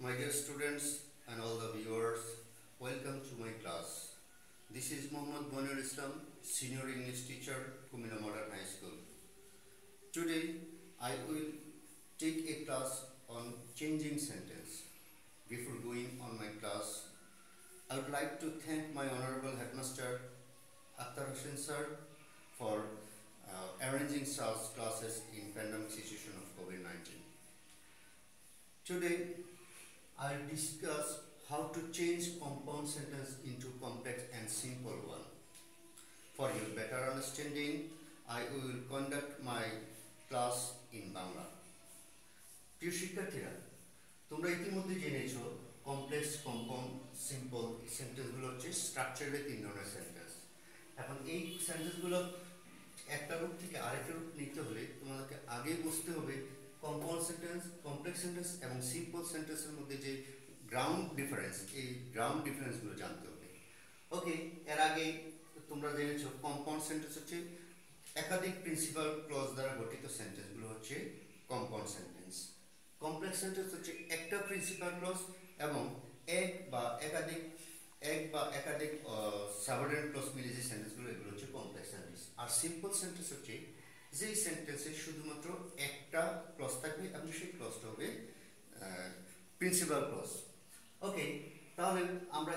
My dear students and all the viewers, welcome to my class. This is Mohammad Bonir Islam, Senior English Teacher, Kumila Modern High School. Today, I will take a class on changing sentence. Before going on my class, I would like to thank my Honorable Headmaster Akhtar Hussain sir for arranging such classes in pandemic situation of COVID-19. Today, I'll discuss how to change compound sentence into complex and simple one. For your better understanding, I will conduct my class in Bangla. প্রিয় শিক্ষার্থীরা, তোমরা ইতিমধ্যে জেনেছো complex, compound, simple সেন্টেন্সগুলো হচ্ছে স্ট্রাকচারে তিন ধরনের sentence. এখন এই সেন্টেন্সগুলো একটা রূপ থেকে আরেকটা রূপ নিতে হলে তোমাদেরকে আগে বুঝতে হবে কম্পাউন্ড সেন্টেন্স, কমপ্লেক্স সেন্টেন্স এবং সিম্পল সেন্টেন্সের মধ্যে যে গ্রাউন্ড ডিফারেন্স, এই গ্রাউন্ড ডিফারেন্সগুলো জানতে হবে। ওকে, এর আগে তোমরা জেনেছো কম্পাউন্ড সেন্টেন্স হচ্ছে একাধিক প্রিন্সিপাল ক্লজ দ্বারা গঠিত সেন্টেন্সগুলো হচ্ছে কম্পাউন্ড সেন্টেন্স। কমপ্লেক্স সেন্টেন্স হচ্ছে একটা প্রিন্সিপাল ক্লজ এবং এক বা একাধিক সাবঅর্ডিনেট ক্লজ মিলে যে সেন্টেন্সগুলো, এগুলো হচ্ছে কমপ্লেক্স সেন্টেন্স। আর সিম্পল সেন্টেন্স হচ্ছে যেই সেন্টেন্সে শুধুমাত্র একটা ক্লজ থাকবে এবং সেই ক্লজটা হবে প্রিন্সিপাল ক্লজ। ওকে, তাহলে আমরা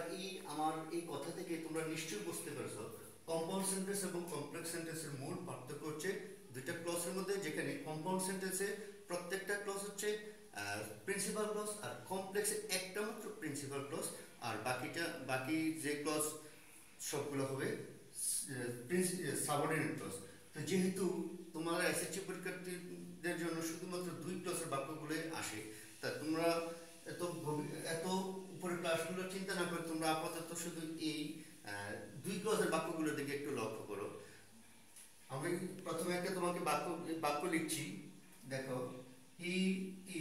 আমার এই কথা থেকে তোমরা নিশ্চয়ই বুঝতে পেরেছো কম্পাউন্ড সেন্টেন্স এবং কমপ্লেক্স সেন্টেন্সের মূল পার্থক্য হচ্ছে দুইটা ক্লজের মধ্যে, যেখানে কম্পাউন্ড সেন্টেন্সে প্রত্যেকটা ক্লজ হচ্ছে প্রিন্সিপাল ক্লজ আর কমপ্লেক্সে একটা মাত্র প্রিন্সিপাল ক্লজ, আর বাকি যে ক্লজ সবগুলো হবে সাবঅর্ডিনেট ক্লজ। তো যেহেতু তোমার এসএসসি পরীক্ষার্থীদের জন্য শুধুমাত্র দুই ক্লজের বাক্যগুলো আসে, তা তোমরা এত উপরে ক্লাসগুলো চিন্তা না করে তোমরা আপাতত শুধু এই দুই ক্লজের বাক্যগুলোর দিকে একটু লক্ষ্য করো। আমি প্রথমে একটা তোমাকে বাক্য লিখছি, দেখো। হি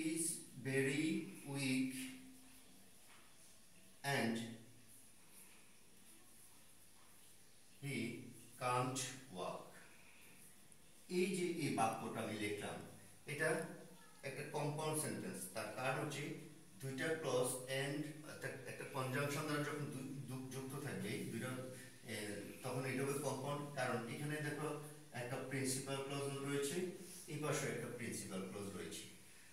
is very week and he can't walk. এই যে এই বাক্যটা আমি লিখলাম, এটা একটা কম্পাউন্ড সেন্টেন্স। তার কারণ হচ্ছে দুইটা ক্লজ এন্ড একটা কনজাংশন দ্বারা যখন যুক্ত থাকবে দুইটা, তখন এটা হবে কম্পাউন্ড। কারণ এখানে দেখো একটা প্রিন্সিপাল ক্লজ রয়েছে, এই পাশে একটা প্রিন্সিপাল ক্লজ রয়েছে।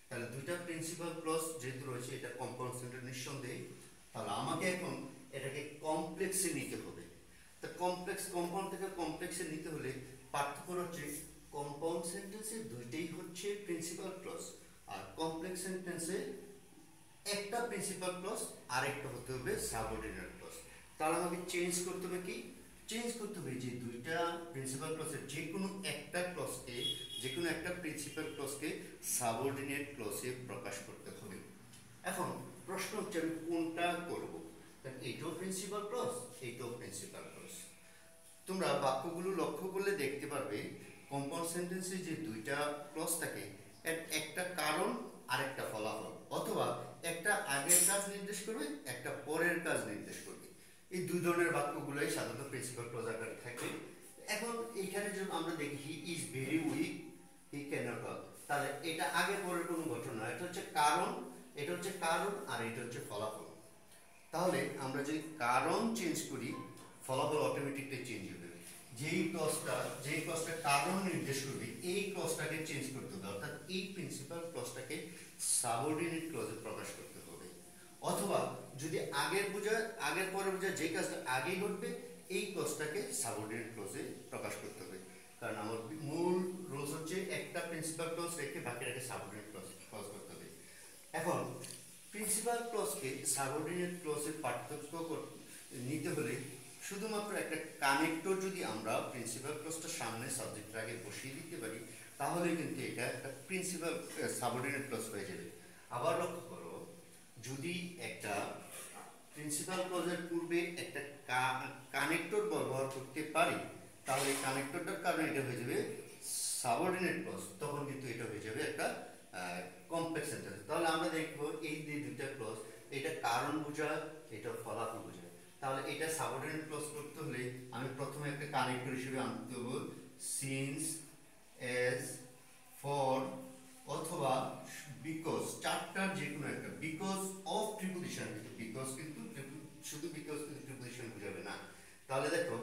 তাহলে দুইটা প্রিন্সিপাল ক্লজ যেহেতু রয়েছে, এটা কম্পাউন্ড সেন্টেন্স নিঃসন্দেহে। তাহলে আমাকে এখন এটাকে কমপ্লেক্সে নিতে হবে। তা কম্পাউন্ড থেকে কমপ্লেক্সে নিতে হলে পার্থক্য হচ্ছে কম্পাউন্ড সেন্টেন্সে দুইটাই হচ্ছে প্রিন্সিপাল ক্লজ, আর কমপ্লেক্স সেন্টেন্সে একটা প্রিন্সিপাল ক্লজ আর একটা হতে হবে সাবঅর্ডিনেট ক্লজ। তাহলে আমাকে চেঞ্জ করতে হবে কি? চেঞ্জ করতে হবে যে দুইটা প্রিন্সিপাল ক্লজের যে কোনো একটা প্রিন্সিপাল ক্লজকে সাবঅর্ডিনেট ক্লজে প্রকাশ করতে হবে। এখন প্রশ্ন হচ্ছে আমি কোনটা করব? এইটাও প্রিন্সিপাল ক্লজ, এইটাও প্রিন্সিপাল ক্লজ। তোমরা বাক্যগুলো লক্ষ্য করলে দেখতে পারবে কম্পাউন্ড সেন্টেন্সে যে দুইটা ক্লজ থাকে, একটা কারণ আর একটা ফলাফল, অথবা একটা আগের কাজ নির্দেশ করবে, একটা পরের কাজ নির্দেশ করবে। এই দুই ধরনের বাক্যগুলোই সাধারণত প্রিন্সিপাল ক্লজ আকারে থাকে। এখন এইখানে যখন আমরা দেখি he is very weak, he can't walk, তাহলে এটা আগে পরের কোনো ঘটনা, এটা হচ্ছে কারণ আর এটা হচ্ছে ফলাফল। তাহলে আমরা যদি কারণ চেঞ্জ করি, ফলাফল অটোমেটিকলি চেঞ্জ হবে। যেই ক্লজটা কারণ নির্দেশ করবে, এই ক্লজটাকে চেঞ্জ করতে হবে, অর্থাৎ এই প্রিন্সিপাল ক্লজটাকে সাবঅর্ডিনেট ক্লজে প্রকাশ করতে হবে। অথবা যদি আগের পরে বোঝা যে কাজটা আগে ঘটবে, এই ক্লজটাকে সাবঅর্ডিনেট ক্লজে প্রকাশ করতে হবে। কারণ আমার মূল রুলস হচ্ছে একটা প্রিন্সিপাল ক্লজ রেখে বাকিটাকে সাবঅর্ডিনেট ক্লজ করতে হবে। এখন প্রিন্সিপাল ক্লজকে সাবঅর্ডিনেট ক্লজের পার্থক্য নিতে হলে শুধুমাত্র একটা কানেক্টর যদি আমরা প্রিন্সিপাল ক্লজটার সামনে সাবজেক্টের আগে বসিয়ে দিতে পারি, তাহলে কিন্তু এটা একটা প্রিন্সিপাল সাবঅর্ডিনেট ক্লজ হয়ে যাবে। আবার লক্ষ্য করো, যদি একটা প্রিন্সিপাল ক্লজের পূর্বে একটা কানেক্টর ব্যবহার করতে পারি, তাহলে কানেক্টরটার কারণে এটা হয়ে যাবে সাবঅর্ডিনেট ক্লজ, তখন কিন্তু এটা হয়ে যাবে একটা কমপ্লেক্স সেন্টেন্স। তাহলে আমরা দেখবো এই যে দুইটা ক্লজ, এটা কারণ বোঝায়, এটা ফলাফল বোঝায়। তাহলে এটা সাবঅর্ডিনেট ক্লজ করতে হলে আমি প্রথমে একটা কানেক্টর হিসেবে আনতে হবে সিন্স, এজ, ফর, অথবা বিকজ, চারটার যে কোনো একটা, বিকজ অফ শুধু বিকজ কিন্তু প্রিপোজিশন বুঝাবে না। তাহলে দেখো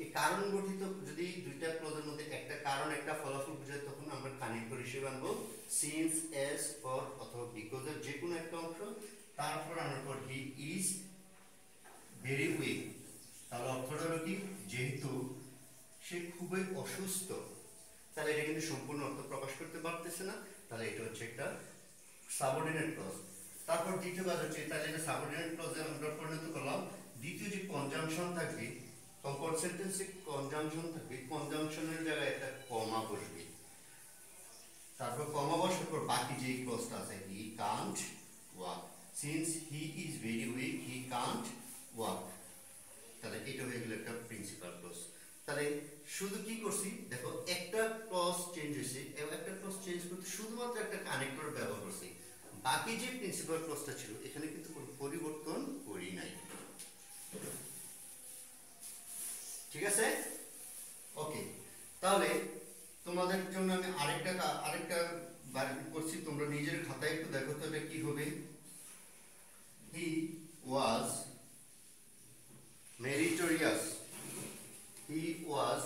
এই কারণ গঠিত যদি দুইটা ক্লজের মধ্যে একটা কারণ একটা ফলাফল বোঝায় তখন আমরা কানেক্টর হিসেবে আনবো সিন্স, এস, ফর অথবা বিকজের যে কোনো একটা অংশ, তারপর আনার পর হি ইজ ভেরি উইক। তাহলে অর্থটা হলো কি, যেহেতু সে খুবই অসুস্থ, তাহলে এটা কিন্তু সম্পূর্ণ অর্থ প্রকাশ করতে পারতেছে না, তাহলে এটা হচ্ছে একটা সাবঅর্ডিনেট ক্লজ। তারপর দ্বিতীয় কাজ হচ্ছে, তাহলে এটা সাবঅর্ডিনেট ক্লজে আমরা পরিণত করলাম। দ্বিতীয় যে কনজাংশন থাকবে, কম্পাউন্ড সেন্টেন্সে কনজাংশন থাকবে, কনজাংশনের জায়গায় একটা কমা বসবে, তারপর কমা বসার পর বাকি যে ক্লজটা আছে, হি can't walk, since he is very weak he can't walk, তাহলে এটা হয়ে গেল একটা প্রিন্সিপাল ক্লজ। তাহলে শুধু কি করছি দেখো, একটা ক্লজ চেঞ্জ হয়েছে এবং একটা ক্লজ চেঞ্জ করতে শুধুমাত্র একটা কানেক্টর ব্যবহার করছি, বাকি যে প্রিন্সিপাল ক্লজটা ছিল এখানে কিন্তু কোনো পরিবর্তন করি নাই। ঠিক আছে, ওকে। তাহলে তোমাদের জন্য আমি আরেকটা বার করছি, তোমরা নিজের খাতায় একটু দেখো তো এটা কি হবে। হি ওয়াজ meritorious, he was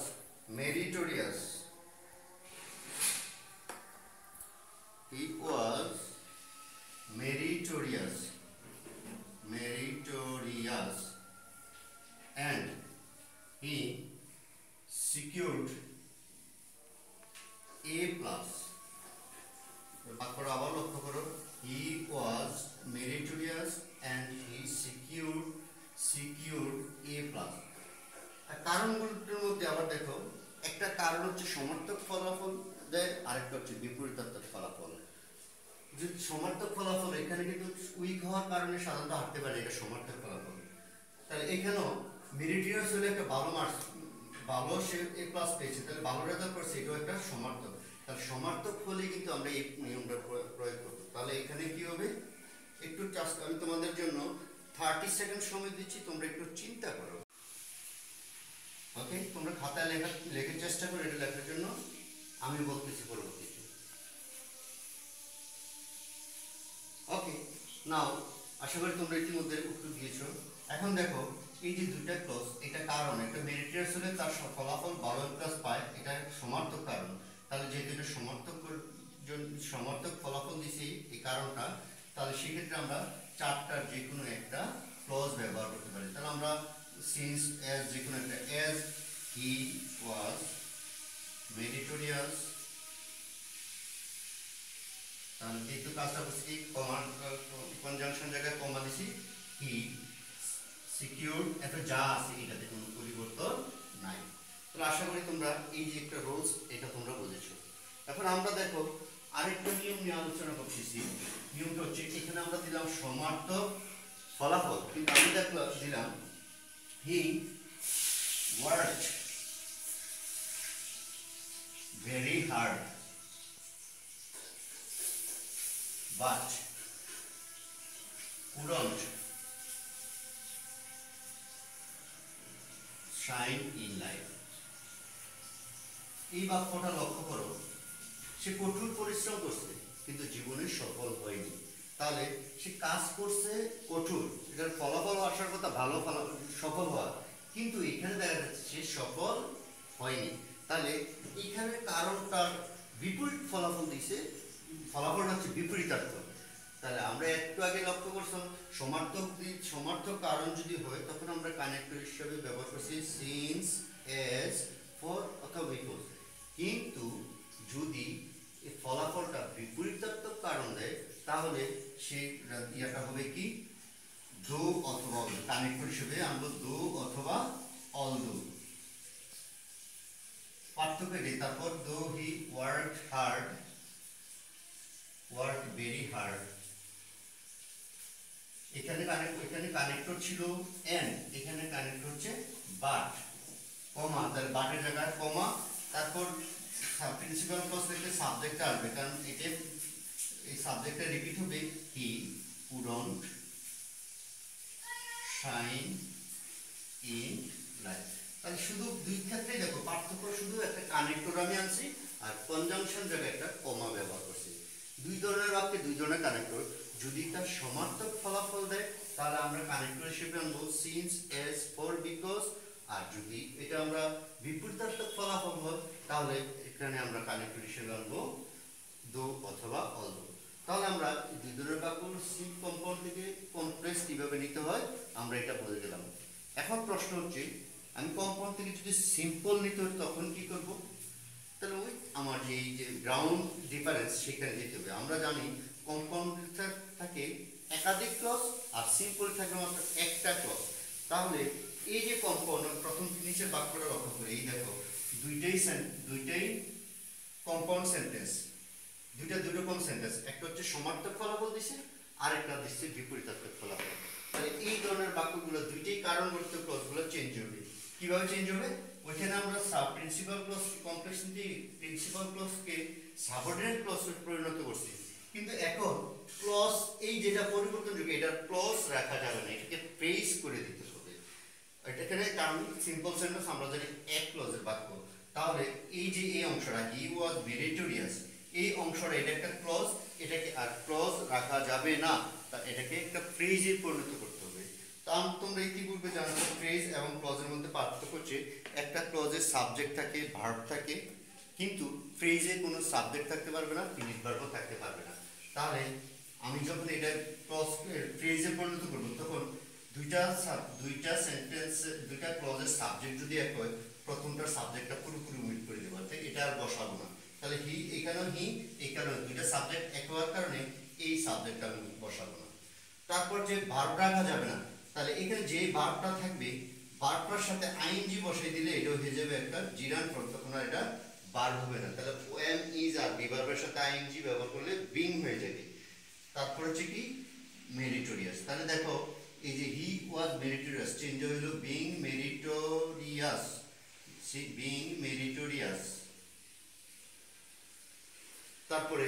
meritorious, he was meritorious, and he secured A plus। বাক্যটা আবার লক্ষ্য করো, he was meritorious and he secured A plus। কারণগুলোর মধ্যে আবার দেখো, একটা কারণ হচ্ছে সমার্থক ফলাফল দেয়, আরেকটা হচ্ছে বিপরীতার্থক ফলাফল। যদি সমার্থক ফলাফল, এখানে কিন্তু উইক হওয়ার কারণে সাধারণত হারতে পারে, এটা সমার্থক ফলাফল। তাহলে এখানেও মেরিটোরিয়াস হলে একটা ভালো মার্কস, ভালো সে এ প্লাস পেয়েছে, তাহলে ভালো রেজাল্ট করছে, এটাও একটা সমার্থক। তাহলে সমার্থক হলে কিন্তু আমরা এই নিয়মটা প্রয়োগ করবো। তাহলে এখানে কি হবে, একটু আমি তোমাদের জন্য 30 সেকেন্ড সময় দিচ্ছি, তোমরা একটু চিন্তা করো। ওকে, তোমরা খাতায় লেখার চেষ্টা করো এটা লেখার জন্য, আমি বলতেছি পরবর্তীতে। ওকে, নাও আশা করি তোমরা ইতিমধ্যে উত্তর দিয়েছো। এখন দেখো এই যে দুইটা ক্লজ, এটা কারণ, একটা মেরিটোরিয়াস হলে তার ফলাফল 12+ পায়, এটা সমার্থক কারণ। তাহলে যেহেতু এটা সমার্থক ফলাফল দিছি এই কারণটা, তাহলে সেক্ষেত্রে আমরা চারটার যে কোনো একটা ক্লজ ব্যবহার করতে পারি। তাহলে আমরা সিন্স, এজ, যে কোনো একটা, এজ হি ওয়াজ মেরিটোরিয়াস, তাহলে যেহেতু কাজটা করছি কি, কনজাংশন জায়গায় কমা দিছি, হি সিকিউরড, এত যা আছে এটাতে কোনো পরিবর্তন নাই। তাহলে আশা করি তোমরা এই যে একটা রুলস, এটা তোমরা বুঝেছো। এখন আমরা দেখো আরেকটা নিয়ম নিয়ে আলোচনা করতেছি। নিয়মটা হচ্ছে, এখানে আমরা দিলাম সমার্থক ফলাফল, কিন্তু আমি দিলাম হি worked very hard but couldn't shine in life। এই বাক্যটা লক্ষ্য করো, সে কঠোর পরিশ্রম করছে কিন্তু জীবনে সফল হয়নি। তাহলে সে কাজ করছে কঠোর, এটার ফলাফল আসার কথা ভালো, সফল হওয়া, কিন্তু এখানে দেখা যাচ্ছে সে সফল হয়নি। তাহলে এখানে কারণটার বিপরীত ফলাফল দিছে, ফলাফলটা হচ্ছে বিপরীতার্থ। তাহলে আমরা একটু আগে লক্ষ্য করছিলাম সমার্থক কারণ যদি হয় তখন আমরা কানেক্টর হিসেবে ব্যবহার করছি সিন্স, এজ, ফর অথবা বিকজ। কিন্তু যদি এই ফলাফলটা বিপরীতার্থক কারণ দেয় তাহলে সেই ইয়াটা হবে কি, দো অথবা অল। কানেক্টর হিসেবে আমরা দো অথবা অল দো, পার্থক্য নেই। তারপর দো হি worked hard, work very hard, এখানে কানেক্টর ছিল এন্ড, এখানে কানেক্টর হচ্ছে বাট, কমা, তাহলে বাটের জায়গায় কমা, তারপর প্রিন্সিপাল ক্লজ থেকে সাবজেক্ট আসবে, কারণ এটা এই সাবজেক্টটা রিপিট হবে, হি কুডন্ট শাইন ইন লাইফ। তাহলে শুধু দুই ক্ষেত্রে দেখো পার্থক্য, শুধু একটা কানেক্টর আমি আনছি আর কনজাংশন জায়গায় একটা কমা ব্যবহার করছি। দুই ধরনের বাক্যে দুই ধরনের কানেক্টর, যদি তার সমার্থক ফলাফল দেয় তাহলে আমরা কানেক্টর হিসেবে আনবো সিন্স এস ফর বিকজ, আর যদি এটা আমরা বিপরীতার্থক ফলাফল হয় তাহলে এখানে আমরা কানেক্টর হিসেবে আনবো দো অথবা অলদো। তাহলে আমরা দুই ধরনের বাক্যগুলো সিম্প কম্পাউন্ড থেকে কমপ্লেক্স কিভাবে নিতে হয় আমরা এটা বলে গেলাম। এখন প্রশ্ন হচ্ছে আমি কম্পাউন্ড থেকে যদি সিম্পল নিতে হয় তখন কি করব? তাহলে ওই আমার যে এই যে গ্রাউন্ড ডিফারেন্স সেখানে যেতে হবে। আমরা জানি কম্পাউন্ড থাকে একাধিক ক্লজ আর সিম্পল থাকে মাত্র একটা ক্লজ। তাহলে এই যে কম্পাউন্ড প্রথম নিচের বাক্যটা লক্ষ্য করে এই দেখো দুইটাই কম্পাউন্ড সেন্টেন্স, দুই রকম সেন্টেন্স, একটা হচ্ছে সমার্থক ফলাফল দিছে আর একটা দিচ্ছে বিপরীতার্থক ফলাফল। তাহলে এই ধরনের বাক্যগুলো দুইটাই কারণগত ক্লজগুলো চেঞ্জ হবে। কিভাবে চেঞ্জ হবে? ওইখানে আমরা প্রিন্সিপাল ক্লজ কমপ্লেক্স দিয়ে প্রিন্সিপাল ক্লজকে সাবঅর্ডিনেট ক্লজে পরিণত করছি, কিন্তু এখন ক্লজ এই যেটা পরিবর্তনযোগ্য এটা ক্লজ রাখা যাবে না, এটাকে ফ্রেজ করে দিতে হবে। এটাখানে কারণ সিম্পল সেন্টেন্স আমরা জানি এক ক্লজের বাক্য, তাহলে এই যে এই অংশটা হি ওয়াজ মেরিটোরিয়াস এই অংশটা এটা একটা ক্লজ, এটাকে আর ক্লজ রাখা যাবে না, তা এটাকে একটা ফ্রেজে পরিণত করতে হবে। তা তোমরা ইতিপূর্বে জানো ফ্রেজ এবং ক্লজের মধ্যে পার্থক্য হচ্ছে একটা ক্লজের সাবজেক্ট থাকে ভার্ব থাকে, কিন্তু ফ্রেজে কোনো সাবজেক্ট থাকতে পারবে না, ফিনিট ভার্বও থাকতে পারবে না। তাহলে আমি যখন এটা ক্লজ ফ্রেজে পরিণত করব তখন দুইটা সেন্টেন্স দুইটা ক্লজের সাবজেক্ট যদি এক হয় প্রথমটার সাবজেক্টটা পুরোপুরি ওমিট করে দেবো, এটা আর বসাবো না। তাহলে হি এখানেও হি এখানেও দুইটা সাবজেক্ট এক হওয়ার কারণে এই সাবজেক্টটা আমি বসাবো না। তারপর যে ভার্ব রাখা যাবে না, তাহলে এখানে যে ভার্বটা থাকবে ভার্বটার সাথে আইএনজি বসাই দিলে এটা হয়ে যাবে একটা জিরান ফর্ম, তখন আর এটা ভার্ব হবে না। তাহলে ওএম ইজ আর বি ভার্বের সাথে আইএনজি ব্যবহার করলে বিং হয়ে যাবে। তারপর হচ্ছে কি মেরিটোরিয়াস, তাহলে দেখো এই যে হি ওয়াজ মেরিটোরিয়াস চেঞ্জ হইলো বিং মেরিটোরিয়াস, বিং মেরিটোরিয়াস। তারপরে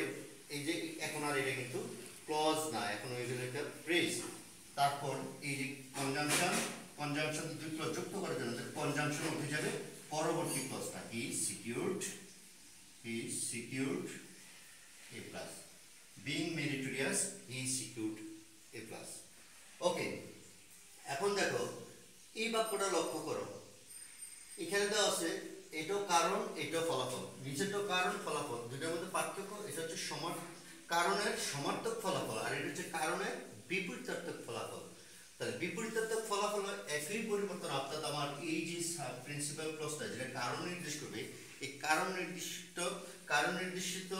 এই যে এখন আর এটা কিন্তু ক্লজ না, এখন হয়ে গেল একটা ফ্রেজ। তারপর এই যে কনজাংশন দুই ক্লজ যুক্ত করার জন্য কনজাংশন উঠে যাবে পরবর্তী ক্লজটা হি সিকিউরড এ প্লাস, বিং মেরিটোরিয়াস হি সিকিউরড এ প্লাস। ওকে, এখন দেখো এই বাক্যটা লক্ষ্য করো, এখানে দেওয়া আছে এটাও কারণ এটাও ফলাফল, নিচেরটাও কারণ ফলাফল, দুইটার মধ্যে পার্থক্য এটা হচ্ছে কারণের সমার্থক ফলাফল আর এটা হচ্ছে কারণের বিপরীতার্থক ফলাফল। তাহলে বিপরীতার্থক ফলাফল একই পরিবর্তন, অর্থাৎ আমার এই যে প্রিন্সিপাল ক্লজটা যেটা কারণ নির্দেশ করবে এই কারণ নির্দিষ্ট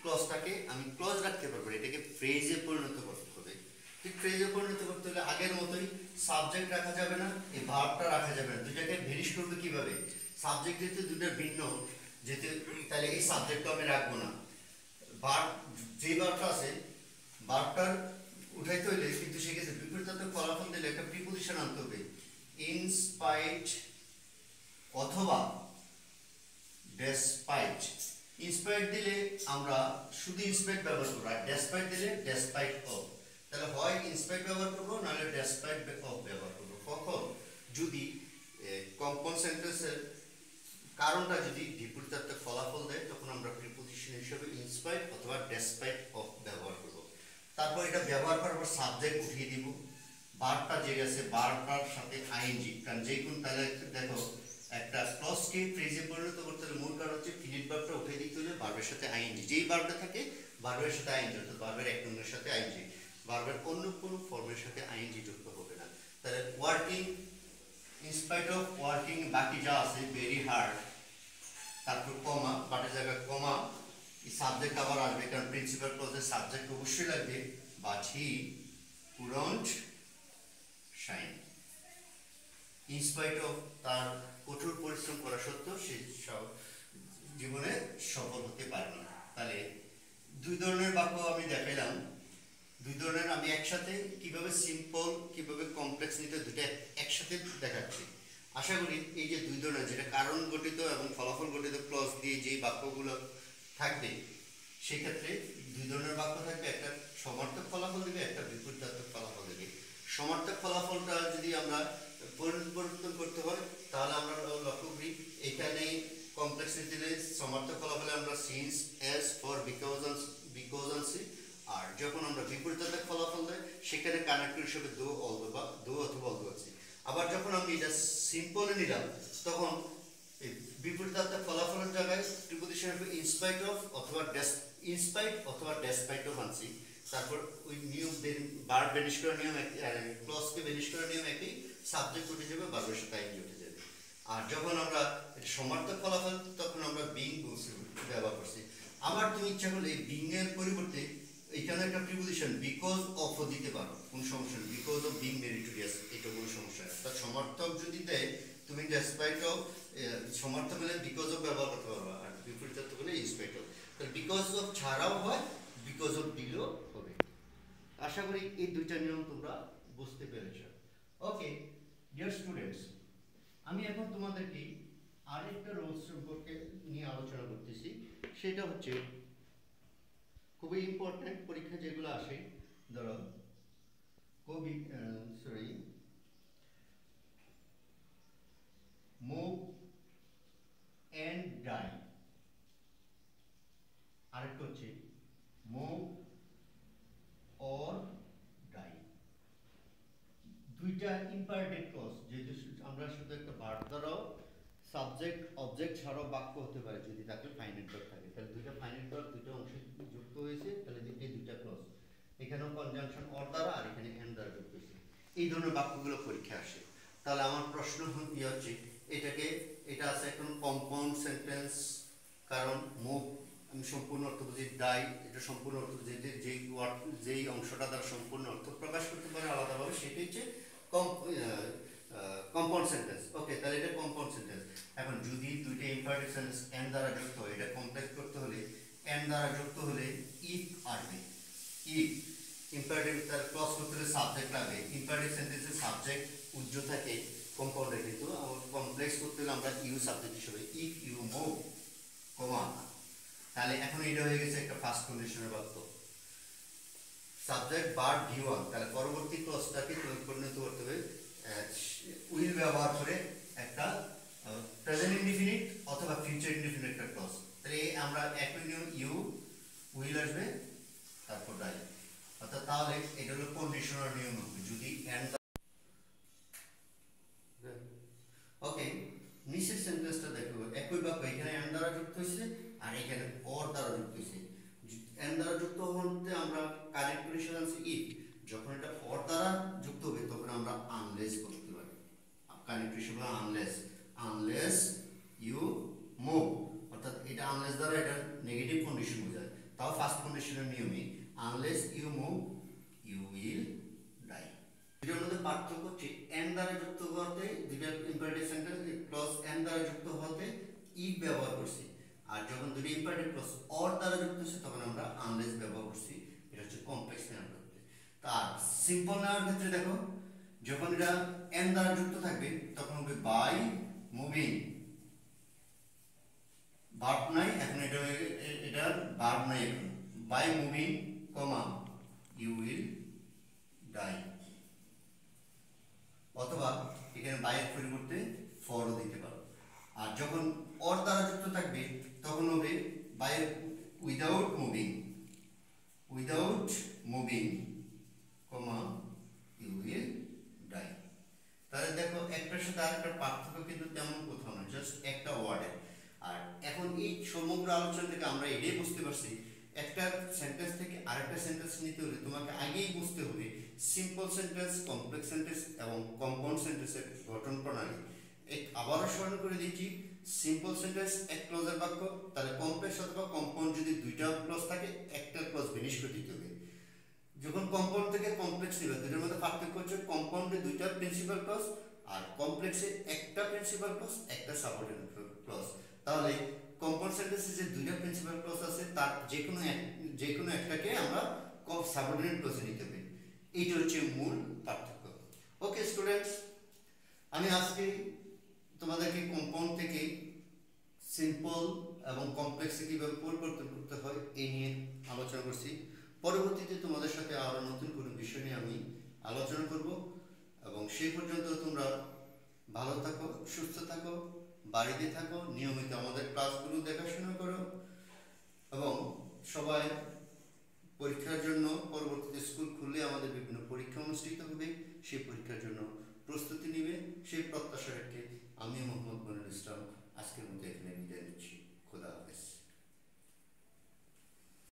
ক্লজটাকে আমি ক্লজ রাখতে পারবো, এটাকে ফ্রেজে পরিণত করতে হবে। ঠিক ফ্রেজে পরিণত করতে হলে আগের মতোই সাবজেক্ট রাখা যাবে না, এই ভার্বটা রাখা যাবে না, দুইটাকে ভেরিশ করবে কিভাবে? সাবজেক্ট যেহেতু দুটো ভিন্ন যেহেতু তাহলে এই সাবজেক্টটা আমি রাখবো না, ভার্ব যে ভার্বটা আছে ভার্বটার উঠাইতে হইলে কিন্তু সেক্ষেত্রে বিপরীতার্থক ফলাফল দিলে একটা প্রিপোজিশন আনতে হবে, ইনস্পাইট অথবা ডেসপাইট। ইনস্পাইট দিলে আমরা শুধু ইনস্পাইট ব্যবহার করবো, আর ডেসপাইট দিলে ডেসপাইট অফ। তাহলে হয় ইনস্পাইট ব্যবহার করবো নাহলে ডেসপাইট অফ ব্যবহার করবো। কখন? যদি কম্পাউন্ড সেন্টেন্সের কারণটা যদি বিপরীতার্থক ফলাফল দেয় তখন আমরা প্রিপোজিশন হিসেবে ইনস্পাইট অথবা ডেসপাইট অফ ব্যবহার করব। তারপর এটা ব্যবহার করার পর সাবজেক্ট উঠিয়ে দিব, ভার্বটা যে আছে ভার্বটার সাথে আইএনজি, কারণ যে কোন তাহলে দেখো একটা ক্লজকে ফ্রেজে পরিণত করতে হলে মূল কারণ হচ্ছে ফিনিট ভার্বটা উঠিয়ে দিতে হলে ভার্বের সাথে আইএনজি, যেই ভার্বটা থাকে ভার্বের সাথে আইএনজি, অর্থাৎ ভার্বের এক নম্বরের সাথে আইএনজি, ভার্বের অন্য কোনো ফর্মের সাথে আইএনজি যুক্ত হবে না। তাহলে ওয়ার্কিং ইনস্পাইট অফ ওয়ার্কিং বাকি যা আছে ভেরি হার্ড, তারপর কমা বাটের জায়গায় কমা, এই সাবজেক্ট আবার আসবে কারণ প্রিন্সিপাল ক্লজের সাবজেক্ট অবশ্যই লাগবে, but he couldn't shine. In spite of তার কঠোর পরিশ্রম করা সত্ত্বেও সে জীবনে সফল হতে পারেনি। তাহলে দুই ধরনের বাক্য আমি দেখাইলাম, দুই ধরনের আমি একসাথে কিভাবে সিম্পল কিভাবে কমপ্লেক্স নিতে দুটো একসাথে দেখাচ্ছি। আশা করি এই যে দুই ধরনের যেটা কারণ গঠিত এবং ফলাফল গঠিত ক্লজ দিয়ে যে বাক্যগুলো থাকবে সেক্ষেত্রে দুই ধরনের বাক্য থাকবে, একটা সমার্থক ফলাফল দেবে একটা বিপরীতার্থক ফলাফল দেবে। সমার্থক ফলাফলটা যদি আমরা পরিবর্তন করতে হয় তাহলে আমরা লক্ষ্য করি এখানে কমপ্লেক্স দিলে সমার্থক ফলাফলে আমরা সিন্স এস ফর বিকজ আর যখন আমরা বিপরীতার্থক ফলাফল দেয় সেখানে কানেক্টর হিসেবে দো অথবা অলদো আছে। আবার যখন আমি এটা সিম্পলে নিলাম তখন এই বিপরীতার্থক ফলাফলের জায়গায় প্রিপোজিশন হবে ইনস্পাইট অফ অথবা ডেসপাইট অফ আনছি। তারপর ওই নিয়ম ভার্ব বেনিশ করার নিয়ম ক্লজকে বেনিশ করার নিয়ম একই, সাবজেক্ট উঠে যাবে, ভার্বের সাথে আইএনজি উঠে যাবে। আর যখন আমরা সমার্থক ফলাফল তখন আমরা বিং ব্যবহার করছি। আবার তুমি ইচ্ছা করলে এই বিং এর পরিবর্তে এখানে একটা প্রিপোজিশন বিকজ অফ দিতে পারো, কোনো সমস্যা নেই। বিকজ অফ বিং মেরিটোরিয়াস, এটা কোনো সমস্যা নেই। তার সমার্থক যদি দেয় তুমি ডেসপাইট অফ, সমার্থক হলে বিকজ অফ ব্যবহার করতে পারবে, আর বিপরীতার্থক হলে ইনস্পাইট অফ। তাহলে বিকজ অফ ছাড়াও হয়, বিকজ অফ দিলেও হবে। আশা করি এই দুইটা নিয়ম তোমরা বুঝতে পেরেছ। ওকে ডিয়ার স্টুডেন্টস, আমি এখন তোমাদেরকে আরেকটা রোল সম্পর্কে নিয়ে আলোচনা করতেছি। সেটা হচ্ছে খুবই ইম্পর্টেন্ট, পরীক্ষা যেগুলো আসে, ধরো মুভ এন্ড ডাই, আরেকটা হচ্ছে মুভ অর ডাই। দুইটা ইম্পারেটিভ ক্লজ, যেহেতু আমরা শুধু একটা ভার্ব দ্বারাও সাবজেক্ট অবজেক্ট ছাড়াও বাক্য হতে পারে যদি তাকে ফাইনাইট ভার্ব থাকে। তাহলে দুইটা ফাইনাইট ভার্ব দুইটা অংশে যুক্ত হয়েছে, তাহলে এই দুইটা ক্লজ, এখানেও কনজাংশন অর দ্বারা আর এখানে এন্ড দ্বারা যুক্ত হয়েছে। এই ধরনের বাক্যগুলো পরীক্ষা আসে। তাহলে আমার প্রশ্ন হচ্ছে এটা আছে এখন কম্পাউন্ড সেন্টেন্স, কারণ মুভ আমি সম্পূর্ণ অর্থ বুঝি, ডাই এটা সম্পূর্ণ অর্থ বুঝি, যেই অংশটা দ্বারা সম্পূর্ণ অর্থ প্রকাশ করতে পারে আলাদাভাবে, সেটি হচ্ছে কম্পাউন্ড সেন্টেন্স। ওকে, তাহলে এটা কম্পাউন্ড সেন্টেন্স। এখন যদি দুইটা ইম্পারেটিভ সেন্টেন্স এন্ড দ্বারা যুক্ত হয়, এটা কমপ্লেক্স করতে হলে এন্ড দ্বারা যুক্ত হলে ইফ আসবে। ইফ ইম্পারেটিভ তার ক্লজ করতে হলে সাবজেক্ট লাগে। ইম্পারেটিভ সেন্টেন্সের সাবজেক্ট উজ্জ্ব থাকে কম্পাউন্ডে, কিন্তু কমপ্লেক্স করতে হলে আমরা ইউ সাবজেক্ট হিসেবে ইফ ইউ মুভ কমা। তাহলে এখন এটা হয়ে গেছে একটা ফার্স্ট কন্ডিশনের বাক্য। সাবজেক্ট ভার্ব V1, তাহলে পরবর্তী ক্লজটাকে পরিণত করতে হবে উইল ব্যবহার করে একটা প্রেজেন্ট ইনডিফিনিট অথবা ফিউচার ইনডিফিনিট একটা ক্লজ। তাহলে আমরা একই নিয়ম, ইউ উইল আসবে তারপর ডাই, অর্থাৎ তাহলে এটা হলো কন্ডিশনাল নিয়ম হবে যদি এন্ড। ওকে, নিচের সেন্টেন্সটা দেখো, একই বাক্য, এখানে এন্ড দ্বারা যুক্ত হয়েছে আর এখানে অর দ্বারা যুক্ত হয়েছে। এন্ড দ্বারা যুক্ত হতে আমরা কানেক্ট কন্ডিশন আছে ইফ, যখন এটা অর দ্বারা যুক্ত হবে তখন আমরা আনলেস করতে পারি। কানেক্ট হিসেবে আনলেস ইউ মুভ, অর্থাৎ এটা আনলেস দ্বারা এটা নেগেটিভ কন্ডিশন বোঝায়। তাও ফার্স্ট কন্ডিশনের নিয়মে unless you move you will die. এটার মধ্যে পার্থক্য হচ্ছে এন্ড দ্বারা যুক্ত হতে, দুইটা ইম্পারেটিভ সেন্টেন্স ক্লজ এন্ড দ্বারা যুক্ত হতে ইফ ব্যবহার করছি, আর যখন দুটো ইম্পারেটিভ ক্লজ অর দ্বারা যুক্ত হচ্ছে তখন আমরা আনলেস ব্যবহার করছি। এটা হচ্ছে কমপ্লেক্স নেওয়ার ক্ষেত্রে। তার সিম্পল নেওয়ার ক্ষেত্রে দেখো, যখন এটা এন্ড দ্বারা যুক্ত থাকবে তখন হবে বাই মুভিং, ভার্ব নাই এখন, এটা ভার্ব নাই এখন, by moving comma you will die, অথবা এখানে বাইয়ের পরিবর্তে ফরও দিতে পারো। আর যখন অর দ্বারা যুক্ত থাকবে তখন হবে by without moving comma you will die. তাহলে দেখো একটার সাথে আরেকটার পার্থক্য কিন্তু তেমন কোথাও না, জাস্ট একটা ওয়ার্ডের। আর এখন এই সমগ্র আলোচনা থেকে আমরা এটাই বুঝতে পারছি, একটা সেন্টেন্স থেকে আরেকটা সেন্টেন্স নিতে হলে তোমাকে আগেই বুঝতে হবে সিম্পল সেন্টেন্স, কমপ্লেক্স সেন্টেন্স এবং কম্পাউন্ড সেন্টেন্সের গঠন প্রণালী। আবারও স্মরণ করে দিচ্ছি, সিম্পল সেন্টেন্স এক ক্লজের বাক্য, তাহলে কমপ্লেক্স অথবা কম্পাউন্ড যদি দুইটা ক্লজ থাকে একটা ক্লজ ফিনিশ করে দিতে হবে। যখন কম্পাউন্ড থেকে কমপ্লেক্স নিবে, দুটোর মধ্যে পার্থক্য হচ্ছে কম্পাউন্ডে দুইটা প্রিন্সিপাল ক্লজ আর কমপ্লেক্সে একটা প্রিন্সিপাল ক্লজ একটা সাবঅর্ডিনেট ক্লজ। তাহলে কম্পাউন্ড সেন্টেন্সে যে দুইটা প্রিন্সিপাল ক্লজ আছে তার যে কোনো একটাকে আমরা সাবঅর্ডিনেট ক্লজে নিতে হবে। এইটা হচ্ছে মূল পার্থক্য। ওকে স্টুডেন্টস, আমি আজকে তোমাদেরকে কম্পাউন্ড থেকে সিম্পল এবং কমপ্লেক্সে কীভাবে পরিবর্তন করতে হয় এই নিয়ে আলোচনা করছি। পরবর্তীতে তোমাদের সাথে আরও নতুন কোনো বিষয় নিয়ে আমি আলোচনা করব, এবং সেই পর্যন্ত তোমরা ভালো থাকো, সুস্থ থাকো, বাড়িতে থাকো, নিয়মিত আমাদের ক্লাসগুলো দেখাশোনা করো, এবং সবাই পরীক্ষার জন্য পরবর্তীতে স্কুল খুললে আমাদের বিভিন্ন পরীক্ষা অনুষ্ঠিত হবে, সেই পরীক্ষার জন্য প্রস্তুতি নেবে সেই প্রত্যাশা